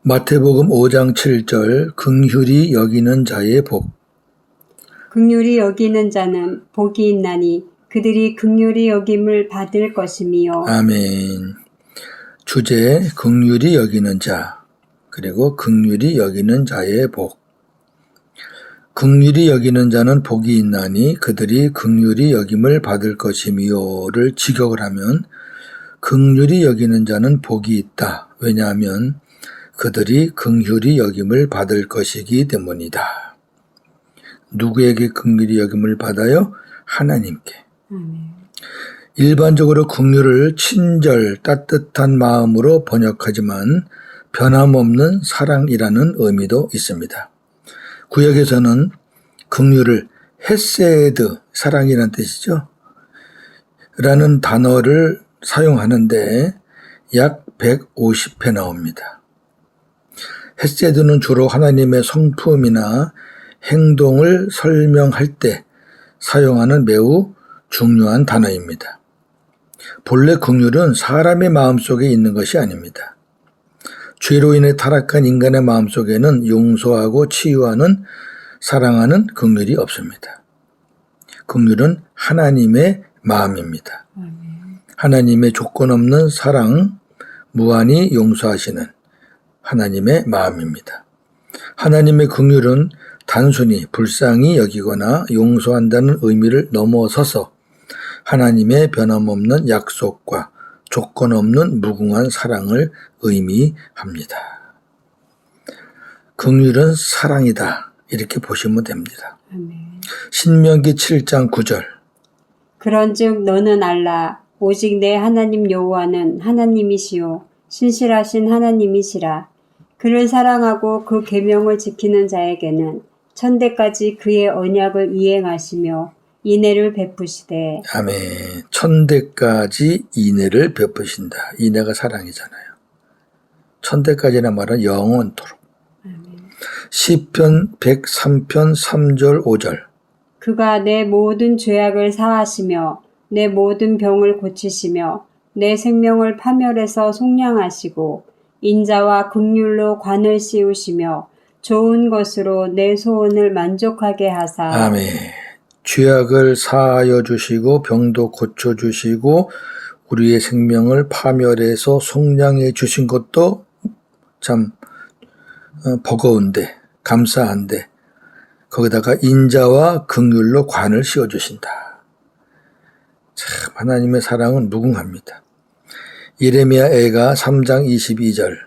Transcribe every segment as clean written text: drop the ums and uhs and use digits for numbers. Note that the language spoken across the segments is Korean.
마태복음 5장 7절 긍휼히 여기는 자의 복. 긍휼히 여기는 자는 복이 있나니 그들이 긍휼히 여김을 받을 것이미요. 아멘. 주제 긍휼히 여기는 자, 그리고 긍휼히 여기는 자의 복. 긍휼히 여기는 자는 복이 있나니 그들이 긍휼히 여김을 받을 것이미요를 직역을 하면 긍휼히 여기는 자는 복이 있다. 왜냐하면 그들이 긍휼히 여김을 받을 것이기 때문이다. 누구에게 긍휼히 여김을 받아요? 하나님께. 일반적으로 긍휼을 친절, 따뜻한 마음으로 번역하지만 변함없는 사랑이라는 의미도 있습니다. 구약에서는 긍휼을 헤세드, 사랑이라는 뜻이죠. 라는 단어를 사용하는데 약 150회 나옵니다. 헤세드는 주로 하나님의 성품이나 행동을 설명할 때 사용하는 매우 중요한 단어입니다. 본래 긍휼은 사람의 마음속에 있는 것이 아닙니다. 죄로 인해 타락한 인간의 마음속에는 용서하고 치유하는, 사랑하는 긍휼이 없습니다. 긍휼은 하나님의 마음입니다. 하나님의 조건 없는 사랑, 무한히 용서하시는 하나님의 마음입니다. 하나님의 긍휼은 단순히 불쌍히 여기거나 용서한다는 의미를 넘어서서 하나님의 변함없는 약속과 조건 없는 무궁한 사랑을 의미합니다. 긍휼은 사랑이다. 이렇게 보시면 됩니다. 신명기 7장 9절. 그런즉 너는 알라 오직 내 하나님 여호와는 하나님이시요 신실하신 하나님이시라. 그를 사랑하고 그 계명을 지키는 자에게는 천대까지 그의 언약을 이행하시며 인애를 베푸시되. 아멘. 천대까지 인애를 베푸신다. 인애가 사랑이잖아요. 천대까지란 말은 영원토록. 시편 103편 3절 5절. 그가 내 모든 죄악을 사하시며 내 모든 병을 고치시며 내 생명을 파멸해서 속량하시고 인자와 긍휼로 관을 씌우시며 좋은 것으로 내 소원을 만족하게 하사. 아멘. 죄악을 사하여 주시고 병도 고쳐주시고 우리의 생명을 파멸해서 속량해 주신 것도 참 버거운데 감사한데 거기다가 인자와 긍휼로 관을 씌워주신다. 참 하나님의 사랑은 무궁합니다. 예레미야 애가 3장 22절.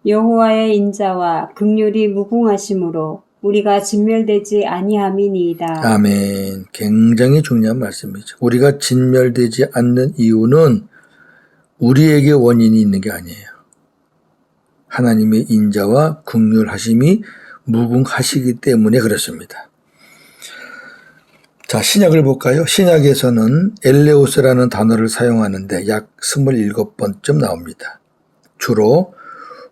여호와의 인자와 긍휼이 무궁하심으로 우리가 진멸되지 아니함이니이다. 아멘. 굉장히 중요한 말씀이죠. 우리가 진멸되지 않는 이유는 우리에게 원인이 있는 게 아니에요. 하나님의 인자와 긍휼하심이 무궁하시기 때문에 그렇습니다. 자, 신약을 볼까요? 신약에서는 엘레오스라는 단어를 사용하는데 약 27번쯤 나옵니다. 주로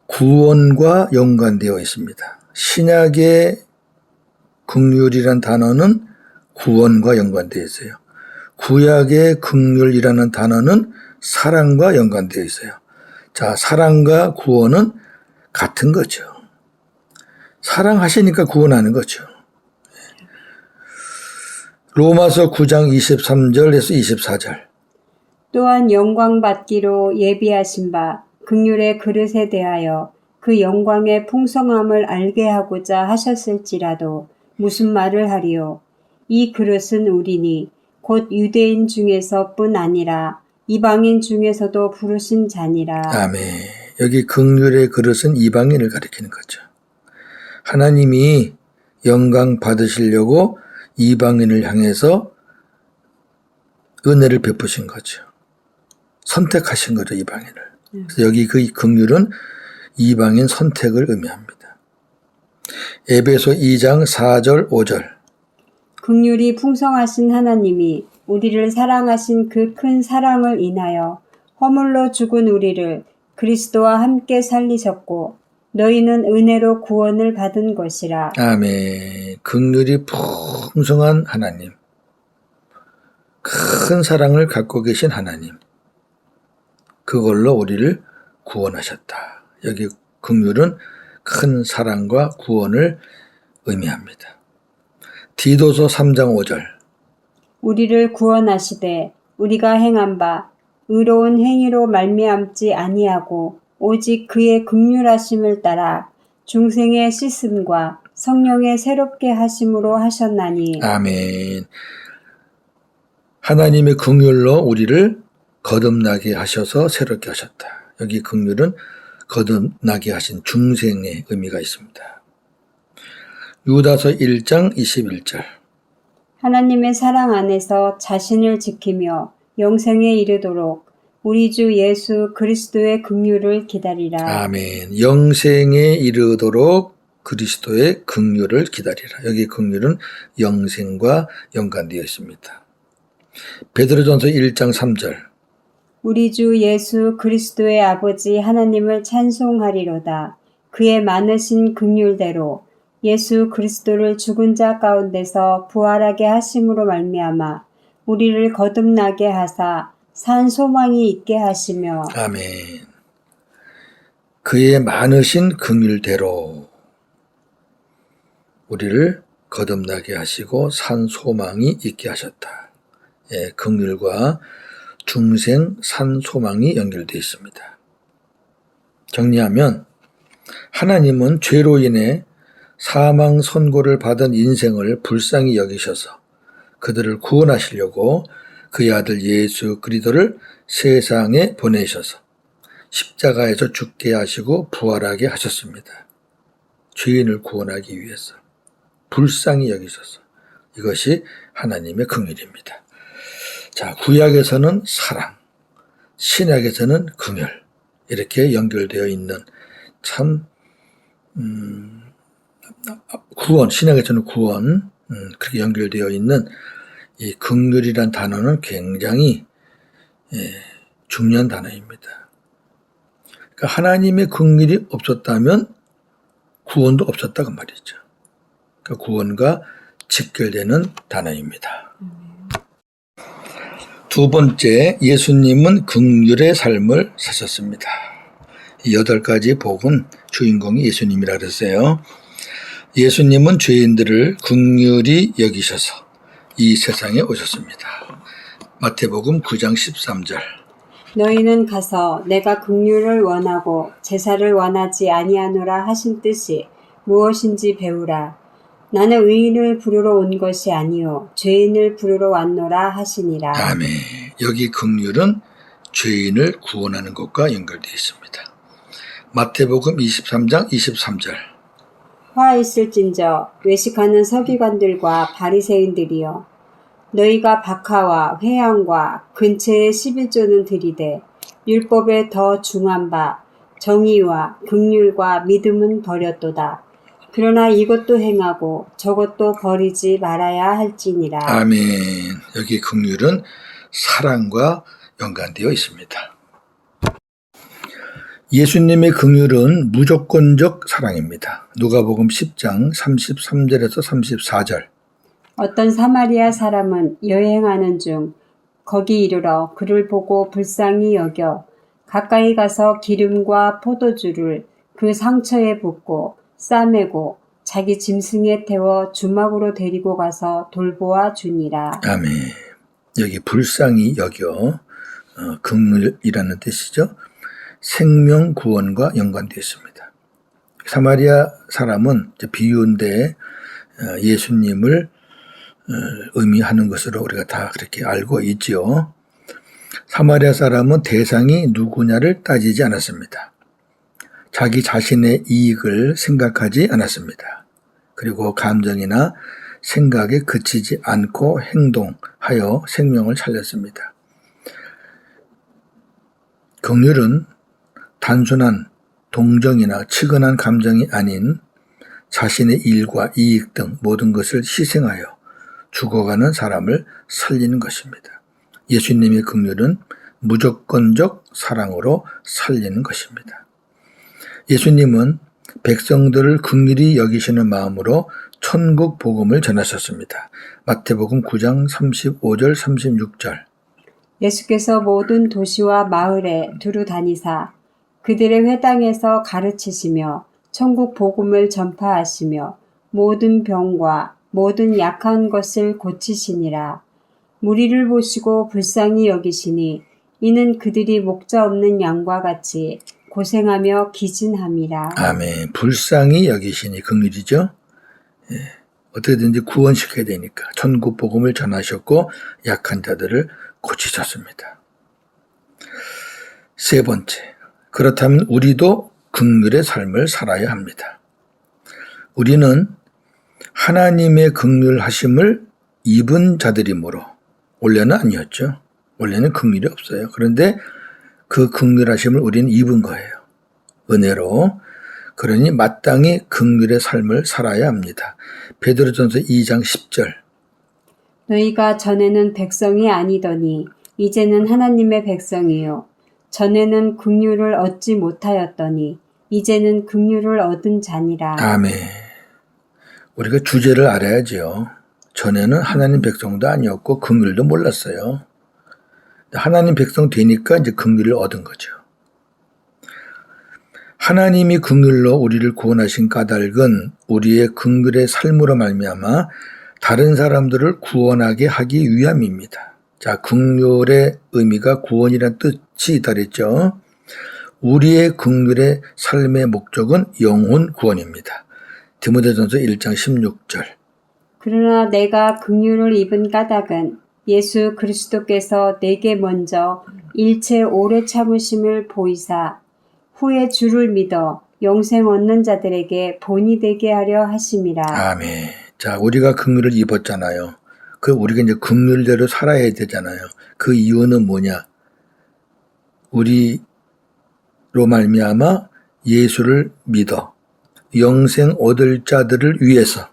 구원과 연관되어 있습니다. 신약의 긍휼이란 단어는 구원과 연관되어 있어요. 구약의 긍휼이라는 단어는 사랑과 연관되어 있어요. 자, 사랑과 구원은 같은 거죠. 사랑하시니까 구원하는 거죠. 로마서 9장 23절에서 24절. 또한 영광 받기로 예비하신 바 긍휼의 그릇에 대하여 그 영광의 풍성함을 알게 하고자 하셨을지라도 무슨 말을 하리요. 이 그릇은 우리니 곧 유대인 중에서뿐 아니라 이방인 중에서도 부르신 자니라. 아멘. 여기 긍휼의 그릇은 이방인을 가리키는 거죠. 하나님이 영광 받으시려고 이방인을 향해서 은혜를 베푸신 거죠. 선택하신 거죠, 이방인을. 그래서 여기 그 긍휼은 이방인 선택을 의미합니다. 에베소 2장 4절 5절. 긍휼이 풍성하신 하나님이 우리를 사랑하신 그 큰 사랑을 인하여 허물로 죽은 우리를 그리스도와 함께 살리셨고 너희는 은혜로 구원을 받은 것이라. 아멘. 긍휼이 풍성한 하나님. 큰 사랑을 갖고 계신 하나님. 그걸로 우리를 구원하셨다. 여기 긍휼은 큰 사랑과 구원을 의미합니다. 디도서 3장 5절. 우리를 구원하시되 우리가 행한 바 의로운 행위로 말미암지 아니하고 오직 그의 긍휼하심을 따라 중생의 씻음과 성령의 새롭게 하심으로 하셨나니. 아멘. 하나님의 긍휼로 우리를 거듭나게 하셔서 새롭게 하셨다. 여기 긍휼은 거듭나게 하신 중생의 의미가 있습니다. 유다서 1장 21절. 하나님의 사랑 안에서 자신을 지키며 영생에 이르도록 우리 주 예수 그리스도의 긍휼을 기다리라. 아멘. 영생에 이르도록 그리스도의 긍휼을 기다리라. 여기 긍휼은 영생과 연관되어 있습니다. 베드로전서 1장 3절. 우리 주 예수 그리스도의 아버지 하나님을 찬송하리로다. 그의 많으신 긍휼대로 예수 그리스도를 죽은 자 가운데서 부활하게 하심으로 말미암아 우리를 거듭나게 하사 산 소망이 있게 하시며. 아멘. 그의 많으신 긍휼대로 우리를 거듭나게 하시고 산 소망이 있게 하셨다. 예, 긍휼과 중생 산 소망이 연결되어 있습니다. 정리하면 하나님은 죄로 인해 사망 선고를 받은 인생을 불쌍히 여기셔서 그들을 구원하시려고 그의 아들 예수 그리스도를 세상에 보내셔서 십자가에서 죽게 하시고 부활하게 하셨습니다. 죄인을 구원하기 위해서 불쌍히 여기셔서. 이것이 하나님의 긍휼입니다. 자, 구약에서는 사랑, 신약에서는 긍휼, 이렇게 연결되어 있는 참 구원, 신약에서는 구원, 그렇게 연결되어 있는 이 긍휼이란 단어는 굉장히 중요한 단어입니다. 그러니까 하나님의 긍휼이 없었다면 구원도 없었다고 말이죠. 그러니까 구원과 직결되는 단어입니다. 두 번째, 예수님은 긍휼의 삶을 사셨습니다. 이 8가지 복은 주인공이 예수님이라 그랬어요. 예수님은 죄인들을 긍휼히 여기셔서 이 세상에 오셨습니다. 마태복음 9장 13절. 너희는 가서 내가 긍휼을 원하고 제사를 원하지 아니하노라 하신 뜻이 무엇인지 배우라. 나는 의인을 부르러 온 것이 아니요 죄인을 부르러 왔노라 하시니라. 아멘. 여기 긍휼은 죄인을 구원하는 것과 연결되어 있습니다. 마태복음 23장 23절. 화 있을진저 외식하는 서기관들과 바리새인들이여 너희가 박하와 회향과 근처의 11조는 들이되 율법에 더 중한 바 정의와 긍휼과 믿음은 버렸도다. 그러나 이것도 행하고 저것도 버리지 말아야 할지니라. 아멘. 여기 긍휼은 사랑과 연관되어 있습니다. 예수님의 긍휼은 무조건적 사랑입니다. 누가복음 10장 33절에서 34절. 어떤 사마리아 사람은 여행하는 중 거기 이르러 그를 보고 불쌍히 여겨 가까이 가서 기름과 포도주를 그 상처에 붓고 싸매고 자기 짐승에 태워 주막으로 데리고 가서 돌보아 주니라. 아멘. 여기 불쌍히 여겨 긍휼이라는 뜻이죠. 생명 구원과 연관되어 있습니다. 사마리아 사람은 비유인데 예수님을 의미하는 것으로 우리가 다 그렇게 알고 있지요. 사마리아 사람은 대상이 누구냐를 따지지 않았습니다. 자기 자신의 이익을 생각하지 않았습니다. 그리고 감정이나 생각에 그치지 않고 행동하여 생명을 살렸습니다. 긍휼은 단순한 동정이나 측은한 감정이 아닌 자신의 일과 이익 등 모든 것을 희생하여 죽어가는 사람을 살리는 것입니다. 예수님의 긍휼은 무조건적 사랑으로 살리는 것입니다. 예수님은 백성들을 긍휼히 여기시는 마음으로 천국 복음을 전하셨습니다. 마태복음 9장 35절 36절. 예수께서 모든 도시와 마을에 두루 다니사 그들의 회당에서 가르치시며 천국 복음을 전파하시며 모든 병과 모든 약한 것을 고치시니라. 무리를 보시고 불쌍히 여기시니 이는 그들이 목자 없는 양과 같이 고생하며 기진함이라. 아멘. 불쌍히 여기시니 긍휼이죠. 예. 어떻게든지 구원시켜야 되니까 천국 복음을 전하셨고 약한 자들을 고치셨습니다. 세 번째, 그렇다면 우리도 긍휼의 삶을 살아야 합니다. 우리는 하나님의 긍휼하심을 입은 자들이므로 원래는 아니었죠. 원래는 긍휼이 없어요. 그런데 그 긍휼하심을 우리는 입은 거예요. 은혜로. 그러니 마땅히 긍휼의 삶을 살아야 합니다. 베드로전서 2장 10절. 너희가 전에는 백성이 아니더니 이제는 하나님의 백성이요. 전에는 긍휼을 얻지 못하였더니 이제는 긍휼을 얻은 자니라. 아멘. 우리가 주제를 알아야죠. 전에는 하나님 백성도 아니었고 긍휼도 몰랐어요. 하나님 백성 되니까 이제 긍휼을 얻은 거죠. 하나님이 긍휼로 우리를 구원하신 까닭은 우리의 긍휼의 삶으로 말미암아 다른 사람들을 구원하게 하기 위함입니다. 자, 긍휼의 의미가 구원이라는 뜻이 있다랬죠. 우리의 긍휼의 삶의 목적은 영혼 구원입니다. 디모데전서 1장 16절. 그러나 내가 긍휼을 입은 까닭은 예수 그리스도께서 내게 먼저 일체 오래 참으심을 보이사 후에 주를 믿어 영생 얻는 자들에게 본이 되게 하려 하심이라. 아멘. 자, 우리가 긍휼을 입었잖아요. 그 우리가 이제 긍휼대로 살아야 되잖아요. 그 이유는 뭐냐? 우리로 말미암아 예수를 믿어 영생 얻을 자들을 위해서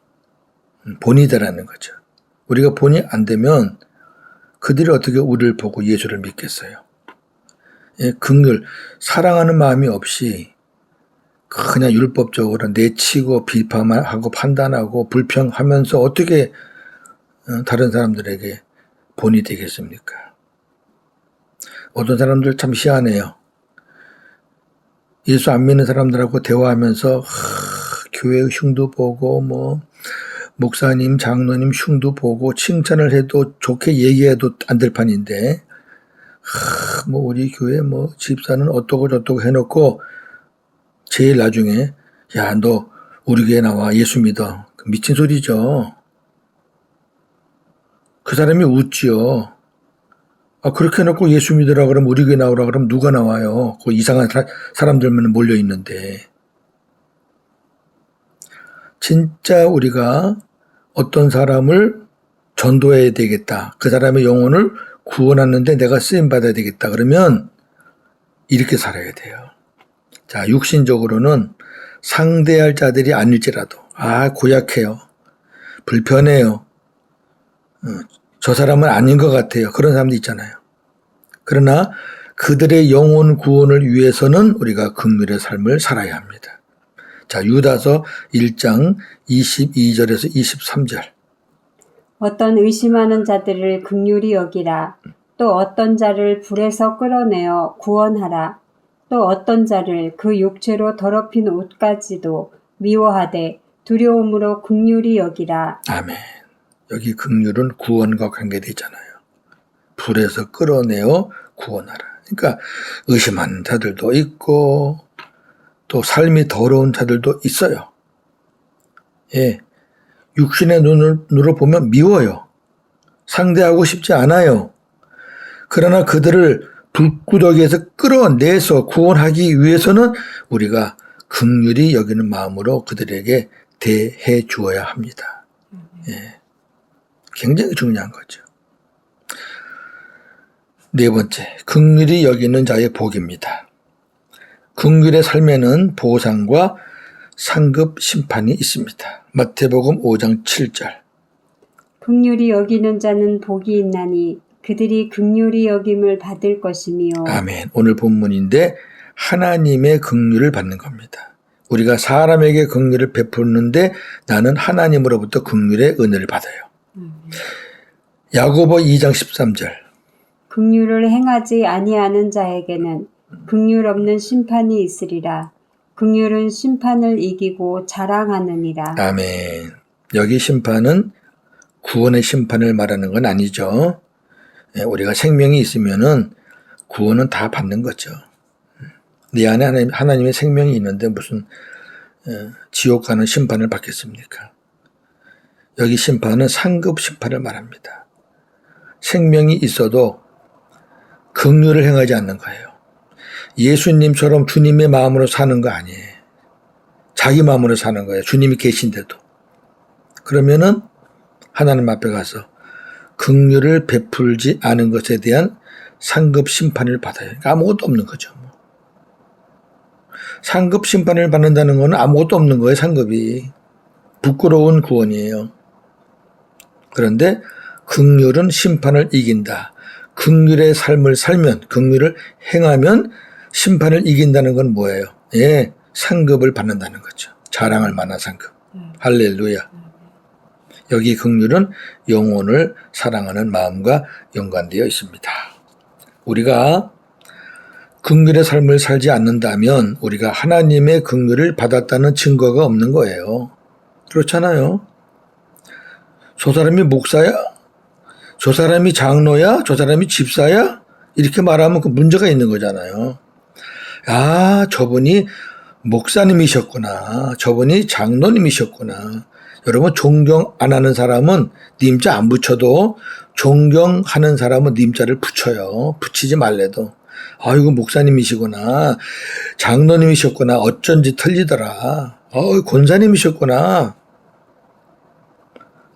본이 되라는 거죠. 우리가 본이 안 되면 그들이 어떻게 우리를 보고 예수를 믿겠어요? 예, 긍휼, 사랑하는 마음이 없이 그냥 율법적으로 내치고 비판하고 판단하고 불평하면서 어떻게 다른 사람들에게 본이 되겠습니까? 어떤 사람들 참 희한해요. 예수 안 믿는 사람들하고 대화하면서 교회 흉도 보고 뭐 목사님, 장로님 흉도 보고 칭찬을 해도 좋게 얘기해도 안 될 판인데 뭐 우리 교회 뭐 집사는 어떠고 저떠고 해놓고 제일 나중에 야, 너 우리 교회 나와 예수 믿어. 미친 소리죠. 그 사람이 웃지요. 아, 그렇게 해놓고 예수 믿으라 그러면 우리 교회 나오라 그러면 누가 나와요? 그 이상한 사람들만 몰려 있는데. 진짜 우리가 어떤 사람을 전도해야 되겠다. 그 사람의 영혼을 구원하는데 내가 쓰임받아야 되겠다. 그러면 이렇게 살아야 돼요. 자, 육신적으로는 상대할 자들이 아닐지라도 고약해요. 불편해요. 저 사람은 아닌 것 같아요. 그런 사람도 있잖아요. 그러나 그들의 영혼 구원을 위해서는 우리가 긍휼의 삶을 살아야 합니다. 자, 유다서 1장 22절에서 23절. 어떤 의심하는 자들을 긍휼히 여기라. 또 어떤 자를 불에서 끌어내어 구원하라. 또 어떤 자를 그 육체로 더럽힌 옷까지도 미워하되 두려움으로 긍휼히 여기라. 아멘. 여기 긍휼은 구원과 관계되어 있잖아요. 불에서 끌어내어 구원하라. 그러니까 의심하는 자들도 있고 또 삶이 더러운 자들도 있어요. 예, 육신의 눈으로 보면 미워요. 상대하고 싶지 않아요. 그러나 그들을 불구덩이에서 끌어내서 구원하기 위해서는 우리가 긍휼히 여기는 마음으로 그들에게 대해 주어야 합니다. 예, 굉장히 중요한 거죠. 네 번째, 긍휼히 여기는 자의 복입니다. 긍휼의 삶에는 보상과 상급 심판이 있습니다. 마태복음 5장 7절. 긍휼히 여기는 자는 복이 있나니 그들이 긍휼히 여김을 받을 것이며. 아멘. 오늘 본문인데 하나님의 긍휼을 받는 겁니다. 우리가 사람에게 긍휼을 베푸는데 나는 하나님으로부터 긍휼의 은혜를 받아요. 야고보 2장 13절. 긍휼을 행하지 아니하는 자에게는 긍휼 없는 심판이 있으리라. 긍휼은 심판을 이기고 자랑하느니라. 아멘. 여기 심판은 구원의 심판을 말하는 건 아니죠. 우리가 생명이 있으면은 구원은 다 받는 거죠. 네 안에 하나님의 생명이 있는데 무슨 지옥 가는 심판을 받겠습니까? 여기 심판은 상급 심판을 말합니다. 생명이 있어도 긍휼을 행하지 않는 거예요. 예수님처럼 주님의 마음으로 사는 거 아니에요. 자기 마음으로 사는 거예요. 주님이 계신데도. 그러면은 하나님 앞에 가서 긍휼을 베풀지 않은 것에 대한 상급 심판을 받아요. 아무것도 없는 거죠. 상급 심판을 받는다는 건 아무것도 없는 거예요. 상급이. 부끄러운 구원이에요. 그런데 긍휼은 심판을 이긴다. 긍휼의 삶을 살면, 긍휼을 행하면 심판을 이긴다는 건 뭐예요? 예, 상급을 받는다는 거죠. 자랑할 만한 상급. 할렐루야. 여기 긍휼은 영혼을 사랑하는 마음과 연관되어 있습니다. 우리가 긍휼의 삶을 살지 않는다면 우리가 하나님의 긍휼을 받았다는 증거가 없는 거예요. 그렇잖아요. 저 사람이 목사야? 저 사람이 장로야? 저 사람이 집사야? 이렇게 말하면 그 문제가 있는 거잖아요. 아, 저분이 목사님이셨구나. 저분이 장로님이셨구나. 여러분, 존경 안 하는 사람은 님자 안 붙여도 존경하는 사람은 님자를 붙여요. 붙이지 말래도. 아이고, 목사님이시구나. 장로님이셨구나. 어쩐지 틀리더라. 권사님이셨구나.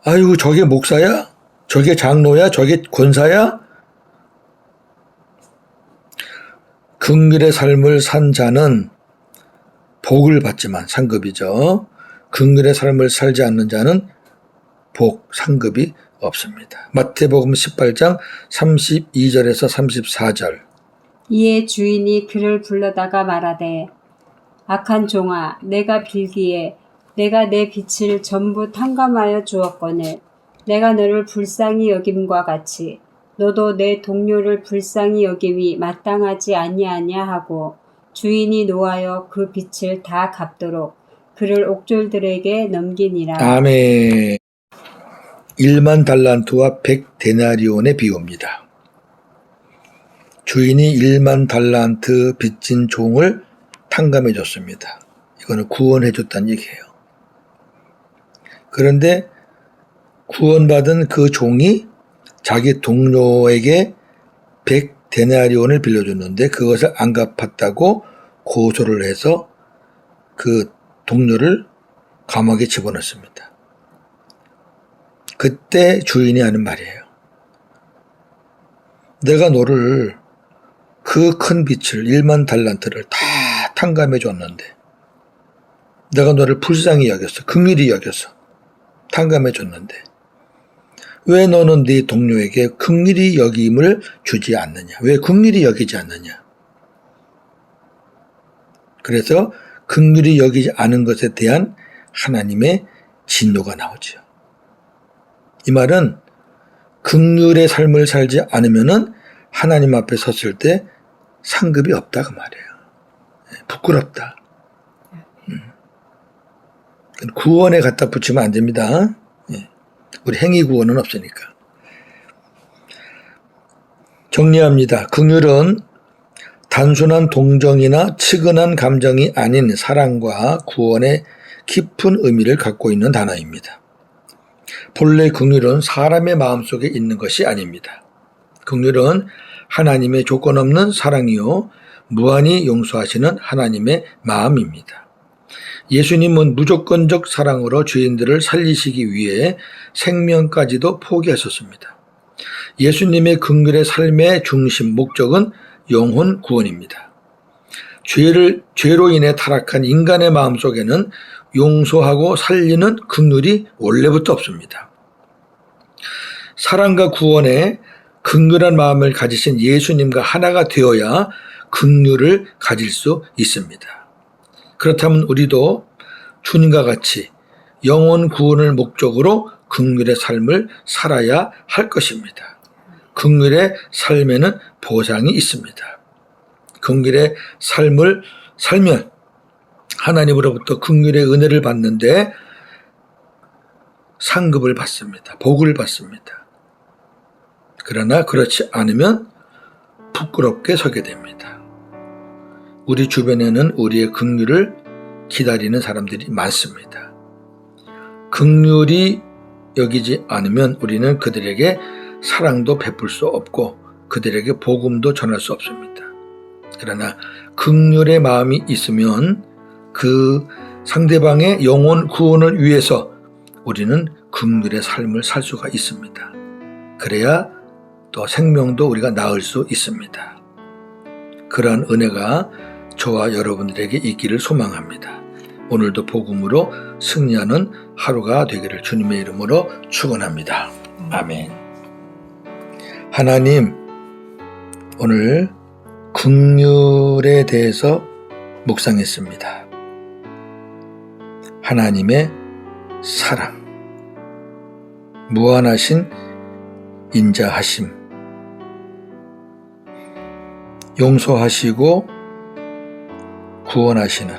아이고, 저게 목사야? 저게 장로야? 저게 권사야? 긍휼의 삶을 산 자는 복을 받지만 상급이죠. 긍휼의 삶을 살지 않는 자는 복, 상급이 없습니다. 마태복음 18장 32절에서 34절. 이에 주인이 그를 불러다가 말하되 악한 종아 내가 빌기에 내가 내 빛을 전부 탕감하여 주었거늘 내가 너를 불쌍히 여김과 같이 너도 내 동료를 불쌍히 여김이 마땅하지 아니하냐 하고 주인이 노하여 그 빛을 다 갚도록 그를 옥졸들에게 넘기니라. 아멘. 1만 달란트와 100데나리온의 비유입니다. 주인이 1만 달란트 빚진 종을 탕감해 줬습니다. 이거는 구원해 줬다는 얘기예요. 그런데 구원받은 그 종이 자기 동료에게 100데나리온을 빌려줬는데 그것을 안 갚았다고 고소를 해서 그 동료를 감옥에 집어넣습니다. 그때 주인이 하는 말이에요. 내가 너를 그 큰 빚을 1만 달란트를 다 탕감해 줬는데 내가 너를 불쌍히 여겼어. 긍휼히 여겼어. 탕감해 줬는데 왜 너는 네 동료에게 긍휼히 여김을 주지 않느냐? 왜 긍휼히 여기지 않느냐? 그래서 긍휼히 여기지 않은 것에 대한 하나님의 진노가 나오죠. 이 말은 긍휼의 삶을 살지 않으면은 하나님 앞에 섰을 때 상급이 없다 그 말이에요. 부끄럽다. 구원에 갖다 붙이면 안 됩니다. 우리 행위 구원은 없으니까. 정리합니다. 긍휼은 단순한 동정이나 측은한 감정이 아닌 사랑과 구원의 깊은 의미를 갖고 있는 단어입니다. 본래 긍휼은 사람의 마음속에 있는 것이 아닙니다. 긍휼은 하나님의 조건 없는 사랑이요 무한히 용서하시는 하나님의 마음입니다. 예수님은 무조건적 사랑으로 죄인들을 살리시기 위해 생명까지도 포기하셨습니다. 예수님의 긍휼의 삶의 중심 목적은 영혼 구원입니다. 죄로 인해 타락한 인간의 마음속에는 용서하고 살리는 긍휼이 원래부터 없습니다. 사랑과 구원에 긍휼한 마음을 가지신 예수님과 하나가 되어야 긍휼을 가질 수 있습니다. 그렇다면 우리도 주님과 같이 영혼 구원을 목적으로 긍휼의 삶을 살아야 할 것입니다. 긍휼의 삶에는 보상이 있습니다. 긍휼의 삶을 살면 하나님으로부터 긍휼의 은혜를 받는데 상급을 받습니다. 복을 받습니다. 그러나 그렇지 않으면 부끄럽게 서게 됩니다. 우리 주변에는 우리의 긍휼을 기다리는 사람들이 많습니다. 긍휼이 여기지 않으면 우리는 그들에게 사랑도 베풀 수 없고 그들에게 복음도 전할 수 없습니다. 그러나 긍휼의 마음이 있으면 그 상대방의 영혼 구원을 위해서 우리는 긍휼의 삶을 살 수가 있습니다. 그래야 또 생명도 우리가 낳을 수 있습니다. 그러한 은혜가 저와 여러분들에게 있기를 소망합니다. 오늘도 복음으로 승리하는 하루가 되기를 주님의 이름으로 축원합니다. 아멘. 하나님, 오늘 긍휼에 대해서 묵상했습니다. 하나님의 사랑, 무한하신 인자하심, 용서하시고 구원하시는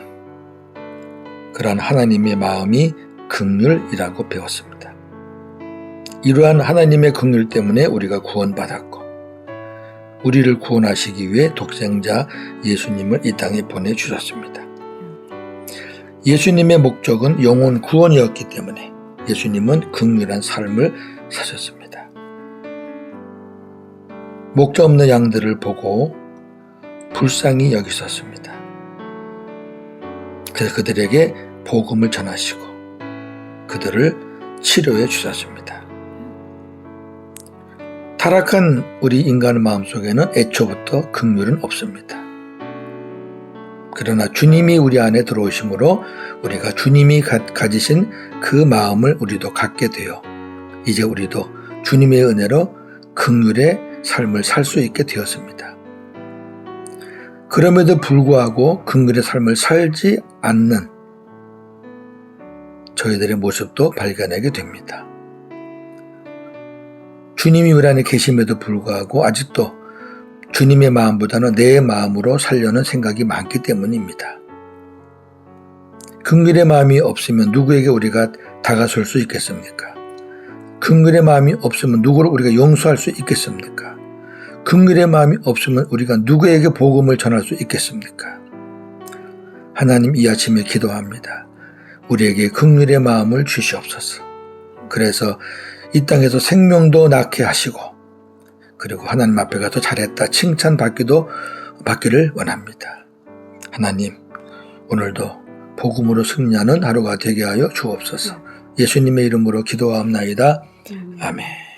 그러한 하나님의 마음이 긍휼이라고 배웠습니다. 이러한 하나님의 긍휼 때문에 우리가 구원받았고 우리를 구원하시기 위해 독생자 예수님을 이 땅에 보내주셨습니다. 예수님의 목적은 영혼 구원이었기 때문에 예수님은 긍휼한 삶을 사셨습니다. 목자 없는 양들을 보고 불쌍히 여기셨습니다. 그래서 그들에게 복음을 전하시고 그들을 치료해 주셨습니다. 타락한 우리 인간의 마음속에는 애초부터 긍휼은 없습니다. 그러나 주님이 우리 안에 들어오심으로 우리가 주님이 가지신 그 마음을 우리도 갖게 되어 이제 우리도 주님의 은혜로 긍휼의 삶을 살 수 있게 되었습니다. 그럼에도 불구하고 긍휼의 삶을 살지 않는 저희들의 모습도 발견하게 됩니다. 주님이 우리 안에 계심에도 불구하고 아직도 주님의 마음보다는 내 마음으로 살려는 생각이 많기 때문입니다. 긍휼의 마음이 없으면 누구에게 우리가 다가설 수 있겠습니까? 긍휼의 마음이 없으면 누구를 우리가 용서할 수 있겠습니까? 긍휼의 마음이 없으면 우리가 누구에게 복음을 전할 수 있겠습니까? 하나님, 이 아침에 기도합니다. 우리에게 긍휼의 마음을 주시옵소서. 그래서 이 땅에서 생명도 낳게 하시고 그리고 하나님 앞에 가서 잘했다 칭찬받기를 원합니다. 하나님, 오늘도 복음으로 승리하는 하루가 되게 하여 주옵소서. 예수님의 이름으로 기도하옵나이다. 아멘.